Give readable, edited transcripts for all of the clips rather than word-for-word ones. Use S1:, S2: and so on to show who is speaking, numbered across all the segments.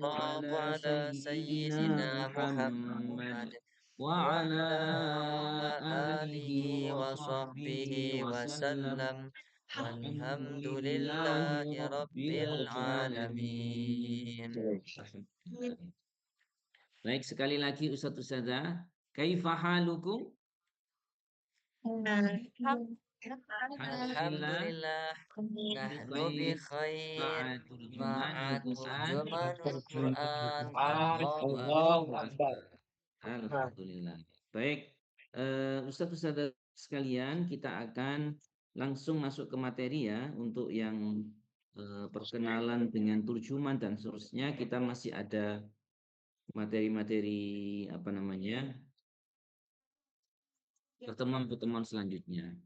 S1: الله
S2: على
S1: على
S2: سيدنا
S1: سيدنا محمد
S2: محمد وعلى
S1: وعلى
S2: آله
S1: آله
S2: وصحبه
S1: وصحبه
S2: وسلم
S1: وسلم
S2: والحمد
S1: والحمد
S2: لله
S1: لله
S2: رب
S1: رب العالمين.
S2: العالمين. Baik, sekali lagi Ustadz Ustadzah, kaifa halukum? Alhamdulillah
S1: Alhamdulillah,
S2: bi
S1: nahnu bi
S2: khair
S1: khair
S2: ma'a turjumanul
S1: ma'a
S2: Quran.
S1: turjumanul Quran. Allahu
S2: Allahu
S1: Akbar.
S2: Akbar. Alhamdulillah. Baik, Ustadz Ustadzah sekalian, kita akan langsung masuk ke materi ya. Untuk yang perkenalan dengan turjuman dan seterusnya, kita masih ada materi-materi apa namanya, pertemuan-pertemuan selanjutnya.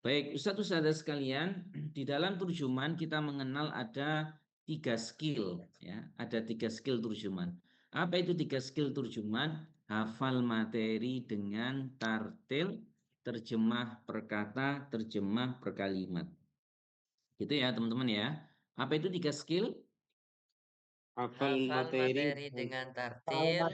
S2: Baik, Ustadz Ustadzah sekalian, di dalam turjuman kita mengenal ada 3 skill ya, ada 3 skill turjuman. Apa itu 3 skill turjuman? Hafal materi dengan tartil, terjemah per kata, terjemah per kalimat. Gitu ya teman-teman ya. Apa itu 3 skill?
S3: Hafal
S1: Hafal
S3: materi
S1: materi dengan tartil,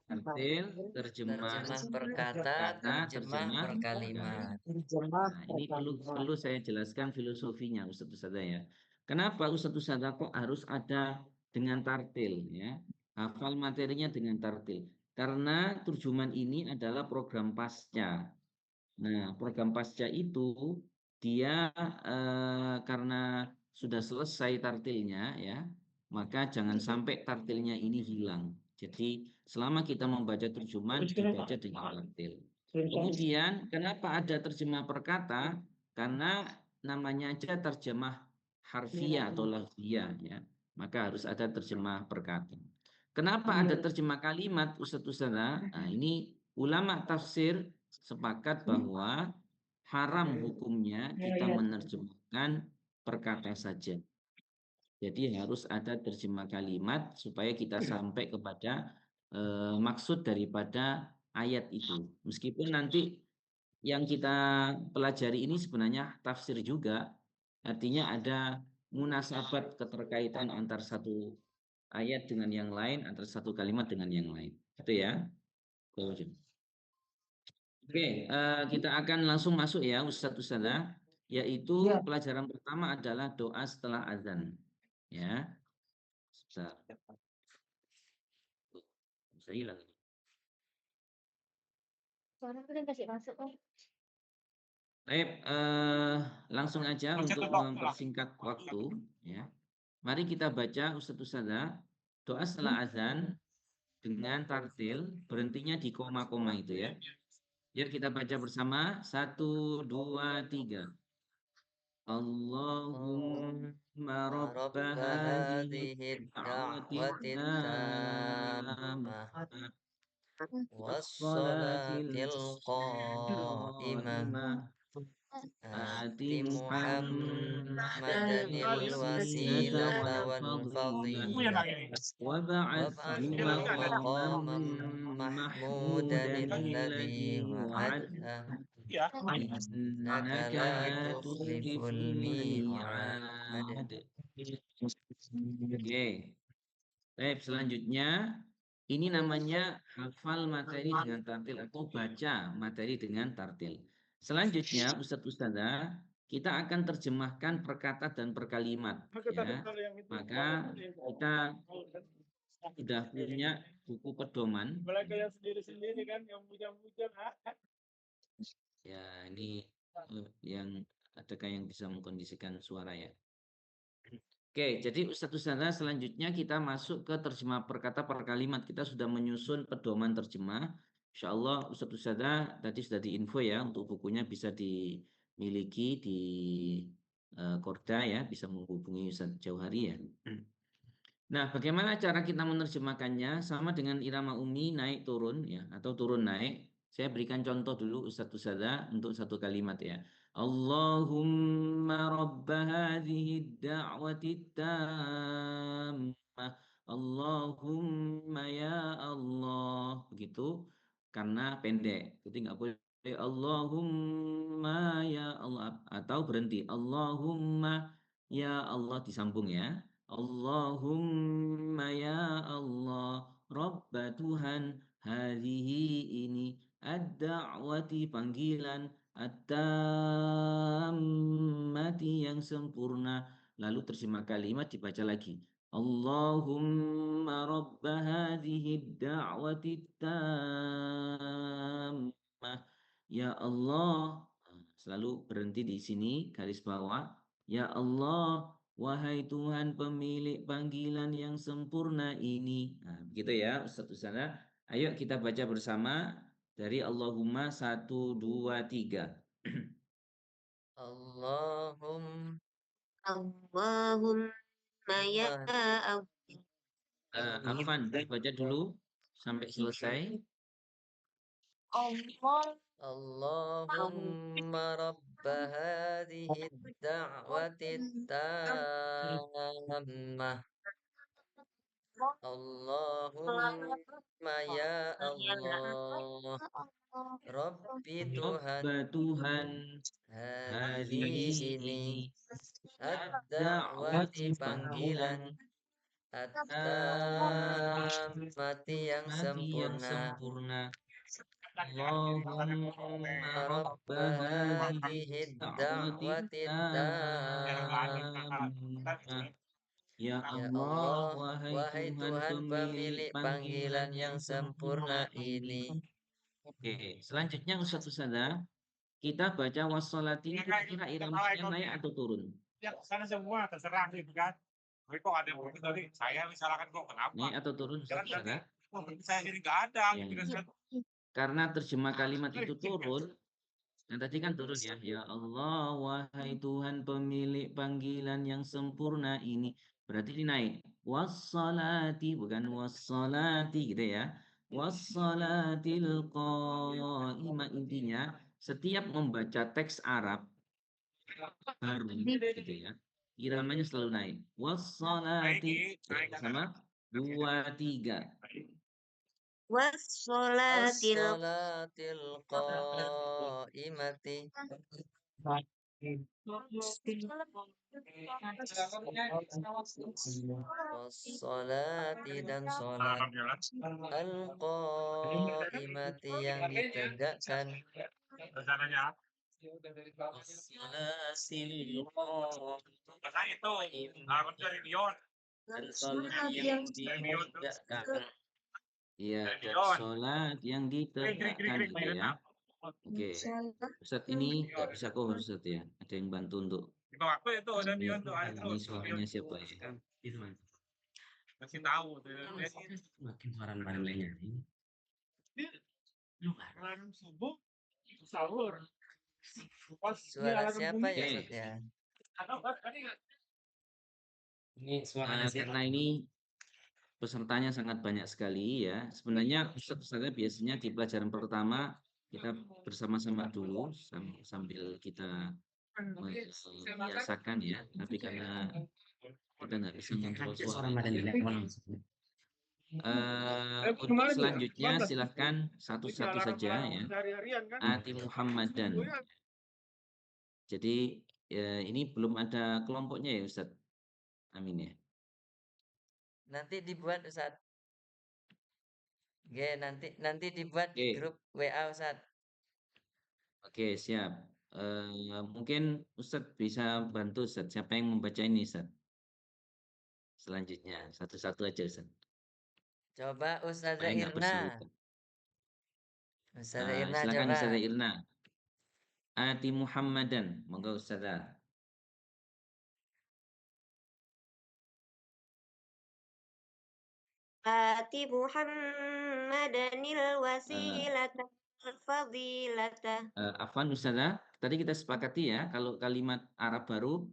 S2: Tartil, terjemah
S1: terjemah per
S2: per
S1: kata,
S2: kata,
S1: terjemah
S2: terjemah
S1: per
S2: per
S1: kalimat.
S2: kalimat. Nah, ini perlu saya jelaskan filosofinya Ustadz Ustadzah ya. Kenapa Ustadz Ustadzah kok harus ada dengan tartil ya? Hafal materinya dengan tartil. Karena turjuman ini adalah program pasca. Nah, program pasca itu dia karena sudah selesai tartilnya ya, maka jangan sampai tartilnya ini hilang. Jadi selama kita membaca terjemahan dibaca dengan tartil. Kemudian kenapa ada terjemah per kata? Karena namanya aja terjemah harfiah atau lafziyah ya. Maka harus ada terjemah per kata. Kenapa ada terjemah kalimat Ustadz Ustadzah? Nah, ini ulama tafsir sepakat bahwa haram hukumnya kita menerjemahkan perkata saja. Jadi harus ada terjemah kalimat supaya kita sampai kepada maksud daripada ayat itu. Meskipun nanti yang kita pelajari ini sebenarnya tafsir juga, artinya ada munasabat keterkaitan antar satu ayat dengan yang lain, antara satu kalimat dengan yang lain. Itu ya. Oke, kita akan langsung masuk ya Ustadz Ustadzah, yaitu pelajaran pertama adalah doa setelah azan. Ya, sebentar. Bisa hilang. Baik, langsung aja untuk mempersingkat waktu. Ya, mari kita baca Ustadz Ustadzah doa setelah azan dengan tartil, berhentinya di koma-koma itu ya. Yuk kita baca bersama. 1, 2, 3. Allahumma
S1: رب
S2: rabba hadhihi
S1: هذه
S2: da'wati
S1: الدعوة التامة
S2: tammah
S1: والصلاة
S2: was-salatil
S1: القائمة
S2: qa'imah
S1: آت
S2: ati
S1: محمدا
S2: Muhammadan wasilata
S1: الوسيلة
S2: wal fadilah
S1: والفضيلة
S2: wa ba'athu
S1: وابعثه
S2: maqaman
S1: مقاما محمودا
S2: mahmudan
S1: الذي
S2: alladhi
S1: وعدته
S2: wa'adta
S1: إنك
S2: innaka
S1: لا
S2: la
S1: تخلف
S2: tukhliful
S1: الميعاد.
S2: mi'ad. Oke. Baik, selanjutnya ini namanya hafal materi dengan tartil atau baca materi dengan tartil. Selanjutnya Ustadz Ustadzah, kita akan terjemahkan per kata dan per kalimat ya. Maka kita sudah punya buku pedoman. Ya, ini yang adakah yang bisa mengkondisikan suara ya? Oke, jadi Ustadz Ustadzah selanjutnya kita masuk ke terjemah per kata per kalimat. Kita sudah menyusun pedoman terjemah. Insya Allah Ustadz Ustadzah tadi sudah diinfo ya untuk bukunya bisa dimiliki di Korda ya, bisa menghubungi Ustadz Jauhari ya. Nah, bagaimana cara kita menerjemahkannya? Sama dengan irama umi naik turun ya atau turun naik. Saya berikan contoh dulu Ustadz Ustadzah untuk satu kalimat ya. Allahumma rabba hadhihi da'wati tammah. Allahumma ya Allah. Begitu karena pendek. Jadi nggak boleh Allahumma ya Allah atau berhenti. Allahumma ya Allah disambung ya. Allahumma ya Tuhan hadhihi ini ad-da'wati panggilan at-tammati yang sempurna. Lalu terjemah kalimat dibaca lagi. Allahumma rabba hadhihi ad-da'wati tammah. Ya Allah, selalu berhenti di sini garis bawah. Ya Allah, wahai Tuhan pemilik panggilan yang sempurna ini. Nah, begitu ya Ustaz Usana. Ayo kita baca bersama dari Allahumma 1, 2, 3.
S1: Allahumma
S4: Allahumma ya Allah.
S2: Afan, baca dulu sampai selesai.
S1: Allahumma rabba hadhihi ad-da'wati tammah. Allahumma ya Allah, Rabbi Tuhan
S2: Rabba Tuhan
S1: hadhihi ini ad-da'wati
S2: ad-da'wati
S1: panggilan
S2: panggilan
S1: at-tammati yang
S2: mati yang
S1: sempurna.
S2: sempurna. Allahumma rabba
S1: Rabba
S2: hadhihi
S1: hadhihi
S2: ad-da'wati
S1: ad-da'wati
S2: tammah. Ya
S1: Ya
S2: Allah,
S1: Allah,
S2: wahai
S1: wahai
S2: Tuhan
S1: Tuhan
S2: pemilik
S1: pemilik
S2: panggilan
S1: panggilan
S2: yang
S1: yang
S2: sempurna
S1: sempurna
S2: ini.
S1: ini.
S2: Oke, selanjutnya Ustaz Usada, kita baca wassalat ini kira-kira iramanya naik atau turun?
S3: Ya, sana semua terserah nih, kan. Tapi kok ada yang begitu tadi? Saya misalkan kok kenapa?
S2: Naik atau turun Ustaz
S3: Jangan tadi,
S2: Usada?
S3: saya jadi nggak ada.
S2: Ya.
S3: Gitu kan.
S2: Karena terjemah kalimat itu turun, yang tadi kan turun ya. Ya Allah, wahai Tuhan pemilik panggilan yang sempurna ini. Berarti ini naik. Wassalati, bukan wassalati gitu ya. Wassalatil qa'imah, intinya setiap membaca teks Arab baru gitu ya. Iramanya selalu naik. Wassalati sama 2, 3.
S4: Wassolatil
S1: Wassalatil qa'imati. Wassalati dan sholat. Al-qa'imati yang ditegakkan.
S3: Rencananya.
S2: Wassalatil
S3: Masa itu, harus dari Dion.
S2: dan sholat yang ditegakkan. Iya, dan sholat yang ditegakkan gitu ya. Oke, Ustadz ini nggak bisa cover Ustadz ya. Ada yang bantu untuk
S3: Di waktu itu ada Dion tuh.
S2: ini suaranya siapa ya?
S3: Kasih tahu tuh.
S2: Makin suara lainnya ini.
S3: Subuh, sahur.
S1: Suara siapa ya,
S2: Oke.
S1: Ustaz ya?
S2: Ini suaranya karena ini pesertanya sangat banyak sekali ya. Sebenarnya Ustadz biasanya di pelajaran pertama kita bersama-sama dulu sambil kita membiasakan ya. Tapi karena kita nggak bisa kontrol suara. Untuk selanjutnya silahkan satu-satu saja ya. Ati Muhammadan. Jadi ini belum ada kelompoknya ya Ustadz. Amin ya.
S1: Nanti dibuat Ustaz. Oke, nanti dibuat di
S2: Oke.
S1: grup WA Ustaz.
S2: Oke, siap. Mungkin Ustadz bisa bantu Ustadz. Siapa yang membaca ini Ustadz? Selanjutnya, satu-satu aja Ustadz.
S1: Coba Ustazah
S2: Supaya nggak
S1: Irna.
S2: bersangkutan.
S1: Ustazah Irna
S2: Silakan
S1: coba.
S2: Ustazah Irna. Ati Muhammadan. Monggo Ustazah.
S4: Ati Muhammadanil wasilata wal fadilata.
S2: Afwan Ustazah, tadi kita sepakati ya, kalau kalimat Arab baru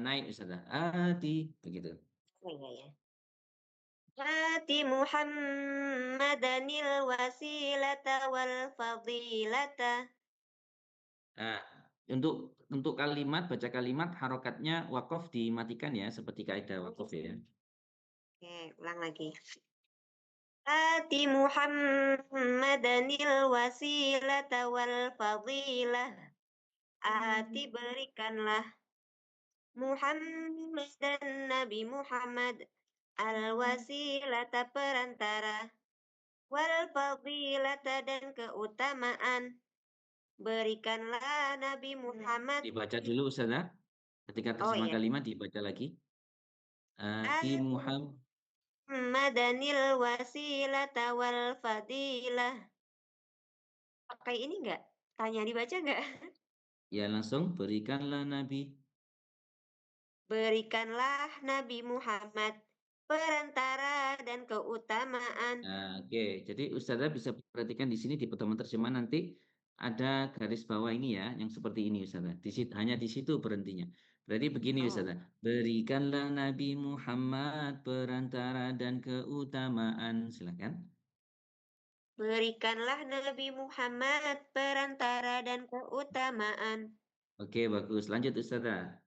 S2: naik Ustazah. Ati, begitu.
S4: Oh iya ya. Ati Muhammadanil wasilata wal fadilata.
S2: Untuk kalimat, baca kalimat, harokatnya wakof dimatikan ya, seperti kaidah wakof ya.
S4: Oke, ulang lagi. Ati Muhammadanil wasilata wal fadilah. Ati berikanlah Muhammad dan Nabi Muhammad al-wasilata perantara, wal fadilata dan keutamaan. Berikanlah Nabi Muhammad.
S2: Dibaca dulu Ustazah. Ketika
S4: Oh
S2: terjemah
S4: iya.
S2: kalimat dibaca lagi. Ati Muhammad.
S4: Muhammadanil wasilata wal fadilah. Pakai ini enggak? Tanya dibaca enggak?
S2: Ya langsung berikanlah Nabi.
S4: Berikanlah Nabi Muhammad perantara dan keutamaan.
S2: Oke, jadi Ustazah bisa perhatikan di sini di pertemuan terjemahan nanti ada garis bawah ini ya, yang seperti ini Ustazah. Hanya di situ berhentinya. Berarti begini
S4: Oh.
S2: Ustazah, berikanlah Nabi Muhammad perantara dan keutamaan. Silakan.
S4: Berikanlah Nabi Muhammad perantara dan keutamaan.
S2: Oke, bagus. Lanjut Ustazah.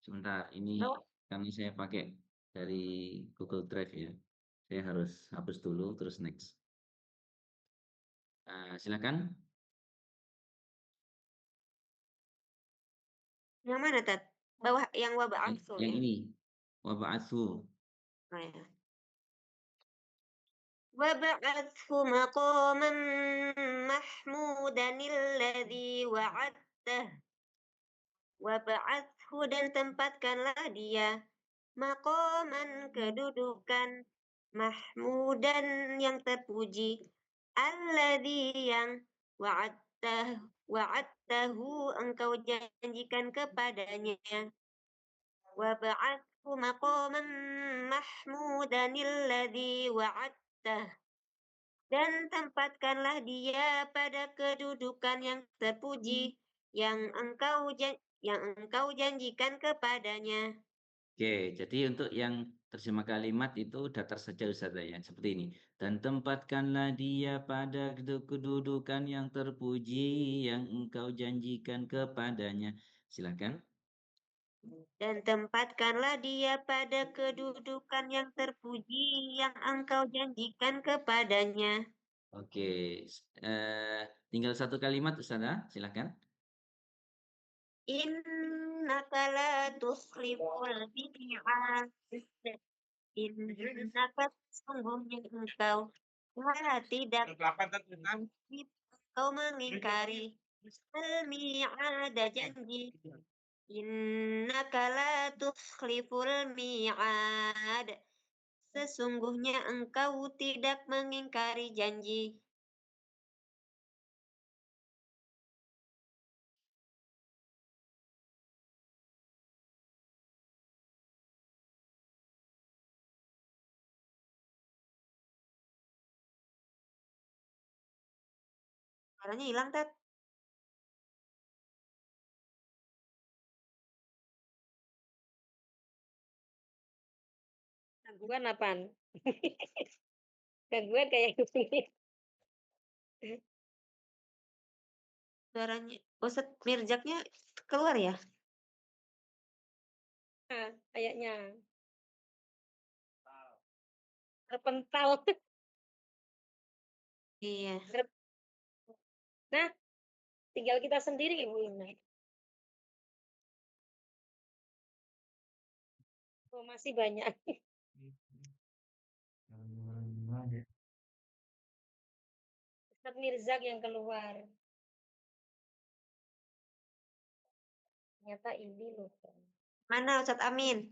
S2: Sebentar, ini
S4: Oh.
S2: kami saya pakai dari Google Drive ya. Saya harus hapus dulu terus next. Silakan.
S4: Yang mana, Tat? Bawah yang waba'atsu
S2: Yang
S4: ya?
S2: ini. Waba'atsu.
S4: Oh, ya. Waba'athu maqaman mahmudan alladhi wa'adtah. Waba'athu dan tempatkanlah dia maqaman kedudukan mahmudan yang terpuji alladhi yang wa'adtahu engkau janjikan kepadanya. Waba'athu maqaman mahmudan alladhi wa'adtah dan tempatkanlah dia pada kedudukan yang terpuji yang engkau janjikan kepadanya.
S2: Oke, jadi untuk yang terjemah kalimat itu datar saja Ustazah ya, seperti ini. Dan tempatkanlah dia pada kedudukan yang terpuji yang engkau janjikan kepadanya. Silakan.
S4: Dan tempatkanlah dia pada kedudukan yang terpuji yang engkau janjikan kepadanya.
S2: Oke, tinggal satu kalimat Ustazah, silakan.
S4: Innaka la tukhliful mi'ad. Innaka sesungguhnya engkau tidak engkau mengingkari al-mi'ada janji. Innaka la tukhliful mi'ad. Sesungguhnya engkau tidak mengingkari janji. Suaranya hilang, Tat.
S5: Gangguan apaan? Gangguan kayak gini.
S4: Suaranya Ustadz Mirjaknya keluar ya?
S5: Nah, kayaknya terpental.
S4: Iya.
S5: Nah, tinggal kita sendiri Ibu ini. Oh, masih banyak. Ustadz Mirzak yang keluar. Ternyata ini loh.
S4: Mana Ustadz Amin?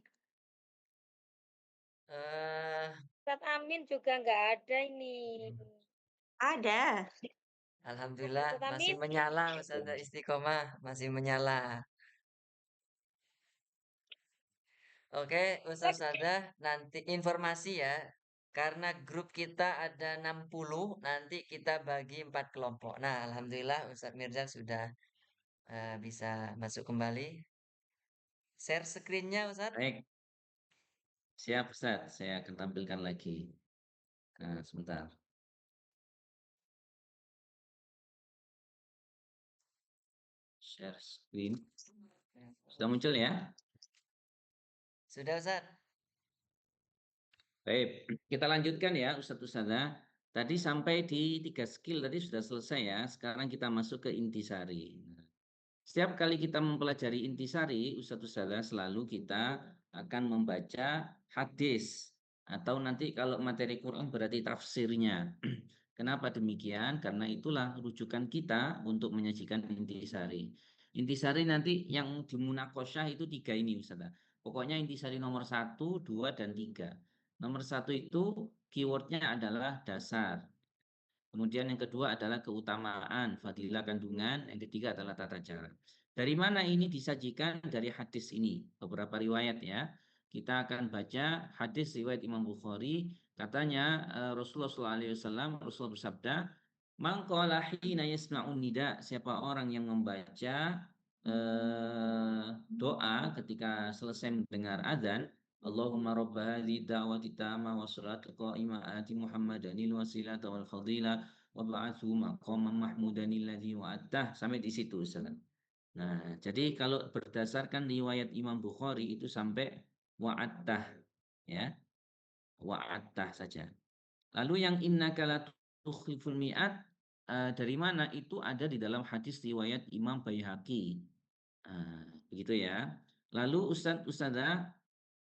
S5: Ustadz Amin juga nggak ada ini.
S4: Ada.
S1: Alhamdulillah
S5: Ustadz
S1: masih
S5: Amin.
S1: menyala Ustazah Istiqomah, masih menyala. Oke, Ustazah, nanti informasi ya. Karena grup kita ada 60, nanti kita bagi 4 kelompok. Nah, alhamdulillah Ustadz Mirza sudah bisa masuk kembali. Share screen-nya Ustadz.
S2: Baik. Siap Ustaz, saya akan tampilkan lagi. Sebentar. Share screen. Sudah muncul ya?
S1: Sudah Ustadz.
S2: Baik, kita lanjutkan ya Ustazah. Tadi sampai di 3 skill tadi sudah selesai ya. Sekarang kita masuk ke intisari. Setiap kali kita mempelajari intisari, Ustazah selalu kita akan membaca hadis atau nanti kalau materi Quran berarti tafsirnya. Kenapa demikian? Karena itulah rujukan kita untuk menyajikan intisari. Intisari nanti yang dimunakosyah itu 3 ini Ustaz. Pokoknya intisari nomor 1, 2, dan 3. Nomor 1 itu keywordnya adalah dasar. Kemudian yang kedua adalah keutamaan, fadilah kandungan. Yang ketiga adalah tata cara. Dari mana ini disajikan? Dari hadis ini. Beberapa riwayat ya. Kita akan baca hadis riwayat Imam Bukhari. Katanya Rasulullah SAW, Rasulullah bersabda, "Man qala hina yasma'un nida", siapa orang yang membaca doa ketika selesai mendengar azan, Allahumma rabba hadhihi da'wati tammah wa salatul qa'imah ati Muhammadanil wasilata wal fadila wa ba'athu maqaman mahmudan alladzi wa'attah, sampai di situ Ustaz. Nah, jadi kalau berdasarkan riwayat Imam Bukhari itu sampai wa'attah ya, wa'attah saja. Lalu yang innaka la tukhliful mi'at dari mana? Itu ada di dalam hadis riwayat Imam Baihaqi. Begitu ya. Lalu Ustazah,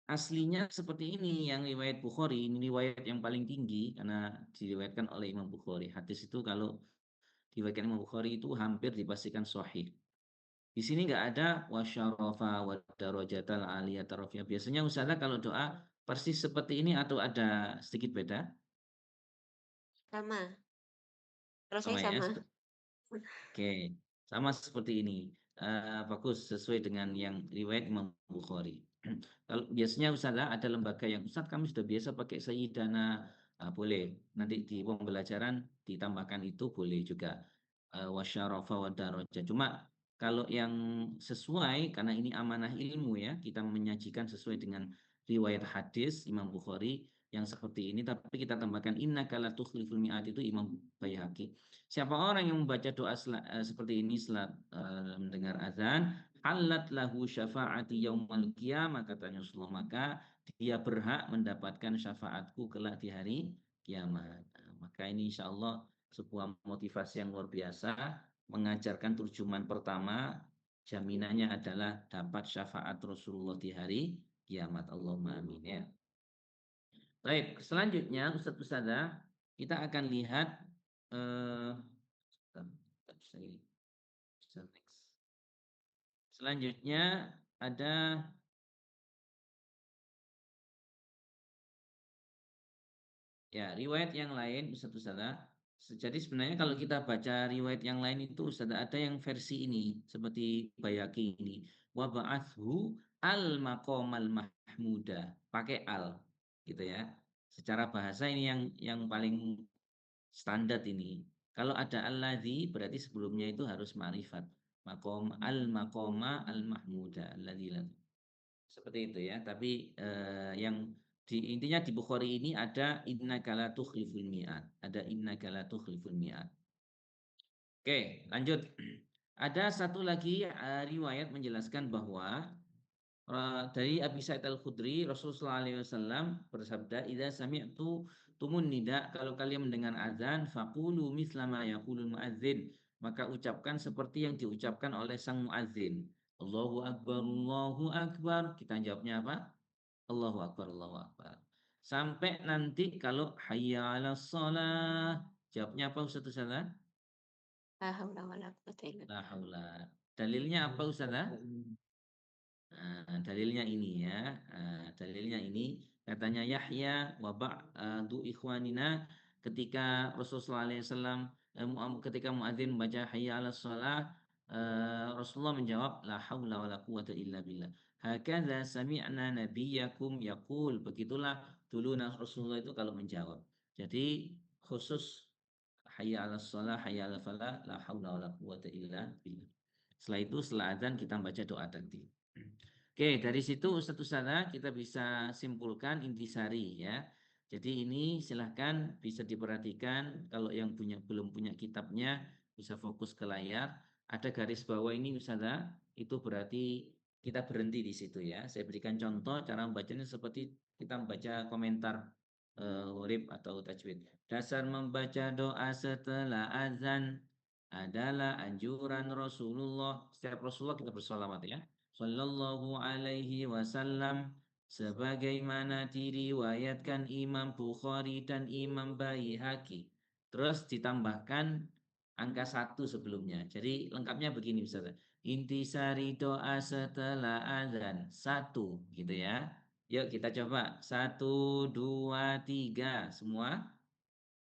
S2: aslinya seperti ini yang riwayat Bukhari, ini riwayat yang paling tinggi karena diriwayatkan oleh Imam Bukhari. Hadis itu kalau diriwayatkan Imam Bukhari itu hampir dipastikan sahih. Di sini nggak ada wasyarafa wa darajatal aliyata rafi'ah. Biasanya Ustazah kalau doa persis seperti ini atau ada sedikit beda?
S4: Sama. Kalau saya
S2: Sama ya.
S4: sama.
S2: Oke, sama seperti ini. Bagus, sesuai dengan yang riwayat Imam Bukhari. Kalau biasanya Ustazah ada lembaga yang Ustaz kami sudah biasa pakai Sayyidana, boleh. Nanti di pembelajaran ditambahkan itu boleh juga. Wasyarafa wa daraja. Cuma kalau yang sesuai karena ini amanah ilmu ya, kita menyajikan sesuai dengan riwayat hadis Imam Bukhari yang seperti ini, tapi kita tambahkan innaka la tukhliful mi'ad, itu Imam Baihaqi. Siapa orang yang membaca doa seperti ini setelah mendengar azan, halat lahu syafa'ati yaumal qiyamah, katanya Rasulullah, maka dia berhak mendapatkan syafaatku kelak di hari kiamat. Maka ini insya Allah sebuah motivasi yang luar biasa, mengajarkan terjemahan pertama, jaminannya adalah dapat syafaat Rasulullah di hari kiamat. Allahumma amin ya. Baik, selanjutnya Ustazah, kita akan lihat selanjutnya ada ya riwayat yang lain Ustazah. Jadi sebenarnya kalau kita baca riwayat yang lain itu Ustazah, ada yang versi ini seperti Bayaki ini, wa ba'athu al maqamal mahmuda, pakai al gitu ya. Secara bahasa ini yang paling standar ini. Kalau ada alladzi berarti sebelumnya itu harus ma'rifat. Maqam al maqama al mahmuda alladzi. Seperti itu ya. Tapi yang intinya di Bukhari ini ada innaka la tukhliful mi'ad. Ada innaka la tukhliful mi'ad. Oke, lanjut. Ada satu lagi riwayat menjelaskan bahwa dari Abi Sa'id Al-Khudri, Rasulullah SAW bersabda, "Idza sami'tu tumun nida", kalau kalian mendengar azan, faqulu mithla ma yaqulul muadzin, maka ucapkan seperti yang diucapkan oleh sang muadzin. Allahu akbar, Allahu akbar. Kita jawabnya apa? Allahu akbar, Allahu akbar. Sampai nanti kalau hayya 'alas shalah, jawabnya apa Ustaz Ustazah?
S4: La haula wala quwata illa
S2: La
S4: billah.
S2: haula. Dalilnya apa Ustazah? Dalilnya ini ya, dalilnya ini katanya Yahya wa ba'du ikhwanina, ketika Rasulullah SAW ketika muadzin membaca hayya 'alas shalah, Rasulullah menjawab la haula wala quwata illa billah. Hakadza sami'na nabiyyakum yaqul, begitulah dulu Rasulullah itu kalau menjawab. Jadi khusus hayya 'alas shalah, hayya 'alal falah, la haula wala quwata illa billah. Setelah itu setelah azan kita baca doa tadi. Oke, dari situ Ustazah kita bisa simpulkan intisari ya. Jadi ini silahkan bisa diperhatikan, kalau yang belum punya kitabnya bisa fokus ke layar. Ada garis bawah ini Ustazah, itu berarti kita berhenti di situ ya. Saya berikan contoh cara membacanya seperti kita membaca komentar huruf atau tajwid. Dasar membaca doa setelah azan adalah anjuran Rasulullah. Setiap Rasulullah kita bersolawat ya. Sallallahu alaihi wasallam. sebagaimana diriwayatkan Imam Bukhari dan Imam Baihaqi. Terus ditambahkan angka 1 sebelumnya. Jadi lengkapnya begini Ustaz. Intisari doa setelah azan 1 gitu ya. Yuk kita coba 1, 2, 3 semua.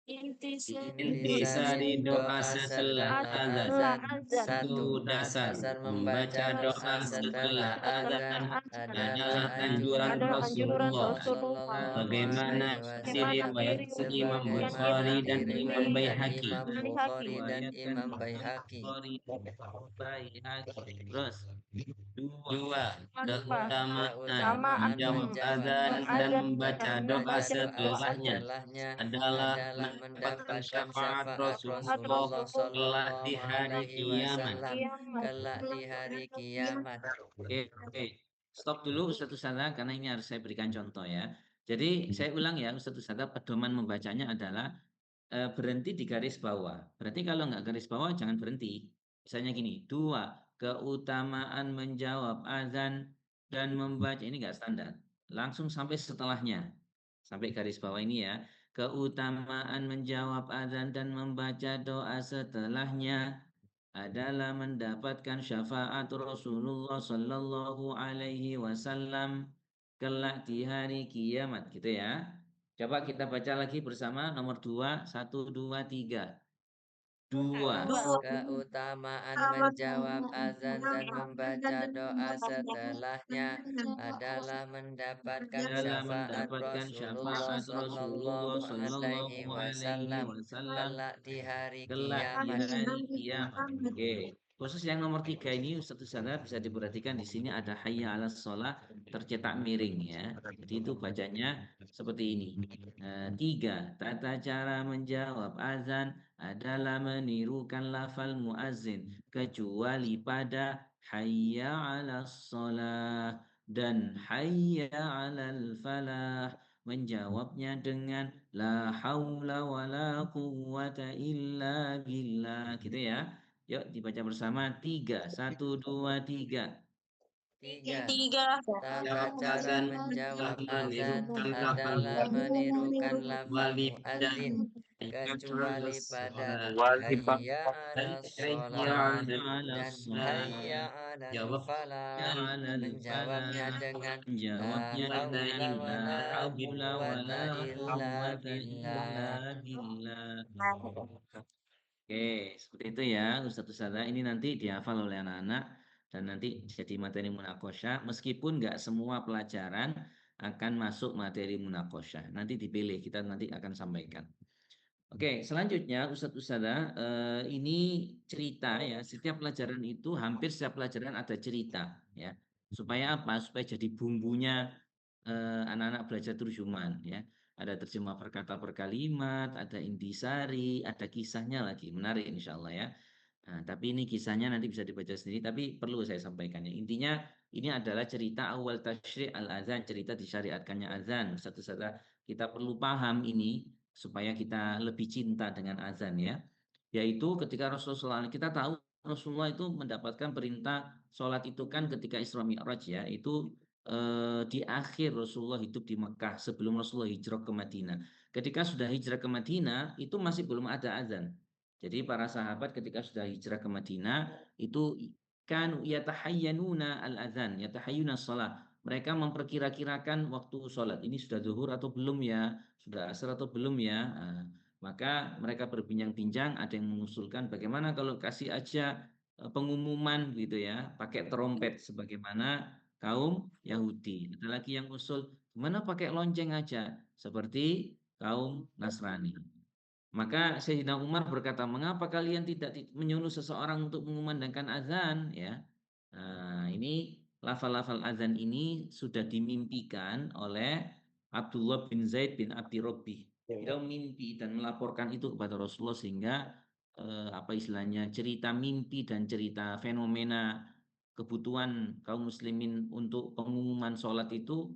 S2: Intisari doa setelah azan.
S1: Satu,
S2: Dasar
S1: dasar
S2: membaca
S1: membaca
S2: doa
S1: doa
S2: setelah
S1: setelah
S2: azan
S1: azan
S2: adalah
S1: adalah
S2: anjuran Rasulullah.
S1: Sallallahu
S2: Bagaimana
S1: Alaihi Wasallam
S2: diriwayatkan Imam
S1: sebagaimana
S2: Bukhari dan Imam
S1: diriwayatkan
S2: Baihaqi.
S1: Imam Bukhari dan
S2: Diriwayatkan
S1: Imam
S2: Imam
S1: Baihaqi.
S2: Bukhari dan Baihaqi. Terus
S3: Dua,
S2: keutamaan
S1: Keutamaan
S2: menjawab
S1: menjawab
S2: azan dan
S1: azan dan
S2: membaca doa
S1: membaca doa
S2: setelahnya
S1: setelahnya
S2: adalah
S1: adalah
S2: mendapatkan
S1: mendapatkan
S2: syafaat
S1: syafaat
S2: Rasulullah
S1: Rasulullah
S2: kelak di
S1: Sallallahu
S2: hari
S1: Alaihi
S2: kiamat.
S1: Wasallam kelak di hari kiamat.
S2: Oke, stop dulu Ustaz Usada karena ini harus saya berikan contoh ya. Jadi saya ulang ya Ustaz Usada, pedoman membacanya adalah berhenti di garis bawah. Berarti kalau nggak garis bawah jangan berhenti. Misalnya gini, 2, keutamaan menjawab azan dan membaca, ini nggak standar. Langsung sampai setelahnya. Sampai garis bawah ini ya. Keutamaan menjawab azan dan membaca doa setelahnya adalah mendapatkan syafaat Rasulullah Sallallahu Alaihi Wasallam kelak di hari kiamat gitu ya. Coba kita baca lagi bersama nomor 2, 1, 2, 3. 2.
S1: Keutamaan menjawab azan dan membaca doa setelahnya adalah mendapatkan
S2: Adalah
S1: syafaat
S2: mendapatkan
S1: Rasulullah
S2: syafaat Rasulullah
S1: Sallallahu
S2: Sallallahu
S1: Alaihi
S2: Alaihi
S1: Wasallam
S2: Wasallam
S1: kelak di hari
S2: kelak di
S1: kiamat.
S2: hari kiamat. Oke, khusus yang nomor 3 ini Ustaz Usada bisa diperhatikan di sini ada hayya 'alas shalah tercetak miring ya. Jadi itu bacanya seperti ini. 3. Tata cara menjawab azan adalah menirukan lafal muazzin kecuali pada hayya 'alas shalah dan hayya 'alal falah, menjawabnya dengan la haula wala quwwata illa billah gitu ya. Yuk dibaca bersama 3, 1, 2, 3.
S1: 3.
S2: Jawab
S1: Tata cara
S2: azan adalah
S1: menjawab azan
S2: menirukan lafal
S1: adalah menirukan lafal
S2: wali pada
S1: muadzin
S2: ala
S1: kecuali pada
S2: shalah
S1: hayya
S2: dan
S1: 'alas
S2: hayya
S1: shalah
S2: 'alas
S1: dan
S2: shalah.
S1: hayya 'alal
S2: Jawabnya
S1: falah,
S2: alal
S1: menjawabnya
S2: falah.
S1: dengan la
S2: Menjawabnya
S1: haula
S2: dengan la
S1: wala
S2: haula wala
S1: quwwata illa
S2: quwwata illa
S1: billah.
S2: billah. Oke, seperti itu ya Ustadz Ustazah. Ini nanti dihafal oleh anak-anak dan nanti jadi materi munakosya. Meskipun nggak semua pelajaran akan masuk materi munakosya. Nanti dipilih, kita nanti akan sampaikan. Oke, selanjutnya Ustadz Ustazah, ini cerita ya. Setiap pelajaran itu, hampir setiap pelajaran ada cerita ya. Supaya apa? Supaya jadi bumbunya anak-anak belajar terjemahan ya. Ada terjemah per kata per kalimat, ada intisari, ada kisahnya lagi. Menarik insya Allah ya. Nah, tapi ini kisahnya nanti bisa dibaca sendiri, tapi perlu saya sampaikan ya. Intinya ini adalah cerita awal tasyri' al-azan, cerita disyariatkannya azan. Satu-satu kita perlu paham ini supaya kita lebih cinta dengan azan ya. Yaitu ketika Rasulullah, kita tahu Rasulullah itu mendapatkan perintah sholat itu kan ketika Isra Mi'raj ya, itu di akhir Rasulullah hidup di Mekah sebelum Rasulullah hijrah ke Madinah. Ketika sudah hijrah ke Madinah itu masih belum ada azan. Jadi para sahabat ketika sudah hijrah ke Madinah itu kan yatahayyanuna al-azan, yatahayyuna shalah. Mereka memperkira-kirakan waktu sholat ini sudah zuhur atau belum ya, sudah asar atau belum ya. Nah, maka mereka berbincang-bincang, ada yang mengusulkan bagaimana kalau kasih aja pengumuman gitu ya, pakai trompet sebagaimana kaum Yahudi. Ada lagi yang usul, gimana pakai lonceng aja seperti kaum Nasrani. Maka Sayyidina Umar berkata, mengapa kalian tidak menyuruh seseorang untuk mengumandangkan azan? Ya, nah, ini lafal-lafal azan ini sudah dimimpikan oleh Abdullah bin Zaid bin Abdi Rabbih. Beliau mimpi dan melaporkan itu kepada Rasulullah sehingga apa istilahnya cerita mimpi dan cerita fenomena kebutuhan kaum muslimin untuk pengumuman sholat itu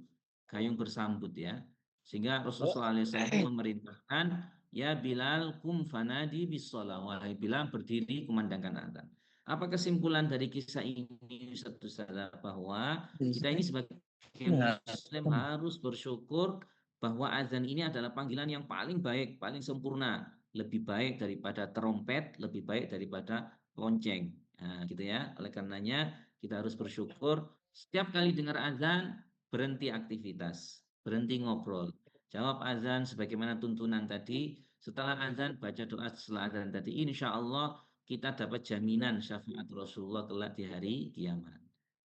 S2: gayung bersambut ya. Sehingga Rasulullah SAW memerintahkan, ya Bilal kum fanadi bis sholat. Wahai Bilal berdiri kumandangkan azan. Apa kesimpulan dari kisah ini Ustaz adalah bahwa kita ini sebagai Muslim harus bersyukur bahwa azan ini adalah panggilan yang paling baik, paling sempurna, lebih baik daripada trompet, lebih baik daripada lonceng. Nah, gitu ya. Oleh karenanya kita harus bersyukur setiap kali dengar azan berhenti aktivitas, berhenti ngobrol. Jawab azan sebagaimana tuntunan tadi. Setelah azan baca doa setelah azan tadi. Insya Allah kita dapat jaminan syafaat Rasulullah kelak di hari kiamat.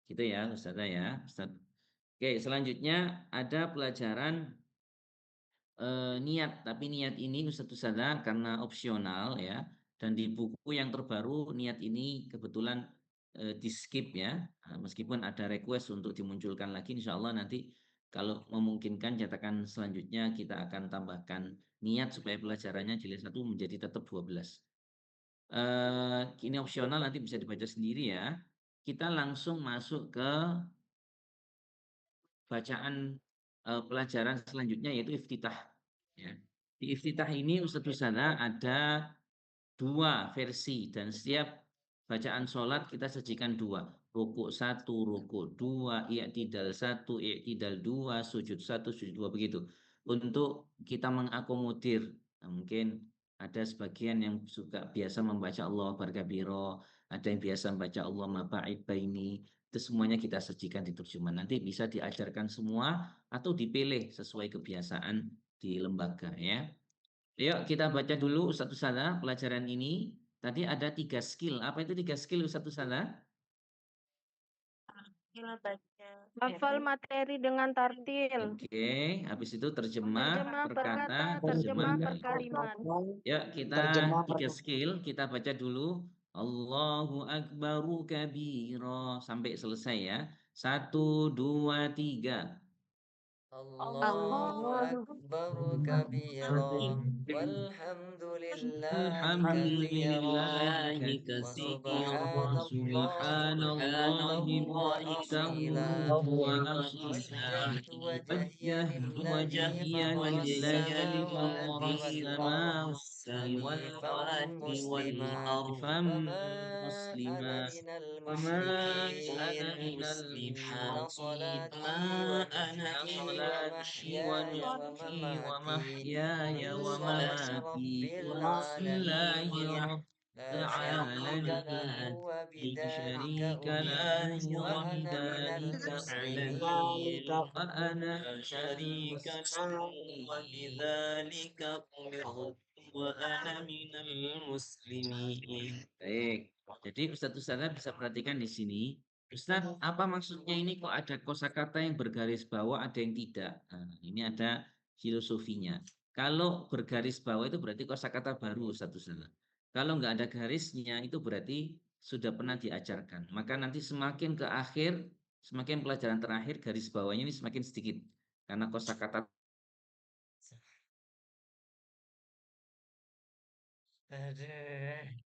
S2: Gitu ya, Ustazah ya. Ustaz. Oke, selanjutnya ada pelajaran niat, tapi niat ini Ustazah karena opsional ya. Dan di buku yang terbaru niat ini kebetulan di skip ya. Meskipun ada request untuk dimunculkan lagi, insya Allah nanti kalau memungkinkan cetakan selanjutnya kita akan tambahkan niat supaya pelajarannya jilid 1 menjadi tetap 12. Ini opsional nanti bisa dibaca sendiri ya. Kita langsung masuk ke bacaan pelajaran selanjutnya yaitu iftitah ya. Di iftitah ini Ustazah ada 2 versi dan setiap bacaan sholat kita sajikan 2. Rukuk 1, rukuk 2, i'tidal 1, i'tidal 2, sujud 1, sujud 2 begitu. Untuk kita mengakomodir mungkin ada sebagian yang suka biasa membaca Allah Akbar kabiro, ada yang biasa membaca Allah ma ba'id baini. Itu semuanya kita sajikan di terjemahan. Nanti bisa diajarkan semua atau dipilih sesuai kebiasaan di lembaga ya. Yuk kita baca dulu Ustazah pelajaran ini. Tadi ada 3 skill. Apa itu 3 skill Ustazah?
S5: Hafal materi dengan tartil.
S2: Oke, habis itu terjemah
S5: Terjemah
S2: per
S5: per
S2: kata,
S5: kata,
S2: terjemah
S5: terjemah per
S2: kalimat.
S5: kalimat.
S2: Yuk kita 3 skill, kita baca dulu. Allahu Akbaru kabiro sampai selesai ya. 1, 2, 3.
S1: Allahu Akbar kabira walhamdulillahi katsira
S2: Alhamdulillahi
S1: wa
S2: katsira
S1: subhanallahi
S2: subhanallahi
S1: bukratan wa asila
S2: wa asila
S1: wajjahtu wajhiya
S2: wajjahtu
S1: lilladzi
S2: wajhiya
S1: fatara
S2: lilladzi fatara
S1: as-samawati wal ard
S2: as-samawati wal
S1: hanifan
S2: ardi wal
S1: muslima
S2: arfan
S1: wa ma ana
S2: muslima
S1: minal
S2: wa ma ana
S1: musyrikin
S2: minal
S1: inna
S2: musyrikin
S1: salati wa nusuki wa
S2: صلاتي
S1: mahyaya wa
S2: ونسكي
S1: mamati
S2: ومحياي
S1: lillahi
S2: ومماتي
S1: rabbil
S2: لله
S1: alamin
S2: رب
S1: la syarika
S2: العالمين
S1: lahu wa
S2: لا
S1: bidzalika
S2: شريك
S1: umirtu
S2: له
S1: wa ana minal
S2: وبذلك
S1: muslimin.
S2: وأنا شريك وبذلك أمرت وأنا من المسلمين. Baik, jadi Ustadz bisa perhatikan di sini. Ustadz, apa maksudnya ini kok ada kosakata yang bergaris bawah, ada yang tidak? Nah, ini ada filosofinya. Kalau bergaris bawah itu berarti kosakata baru, Ustadz. Kalau nggak ada garisnya, itu berarti sudah pernah diajarkan. Maka nanti semakin ke akhir, semakin pelajaran terakhir, garis bawahnya ini semakin sedikit. Karena kosakata
S1: Aduh.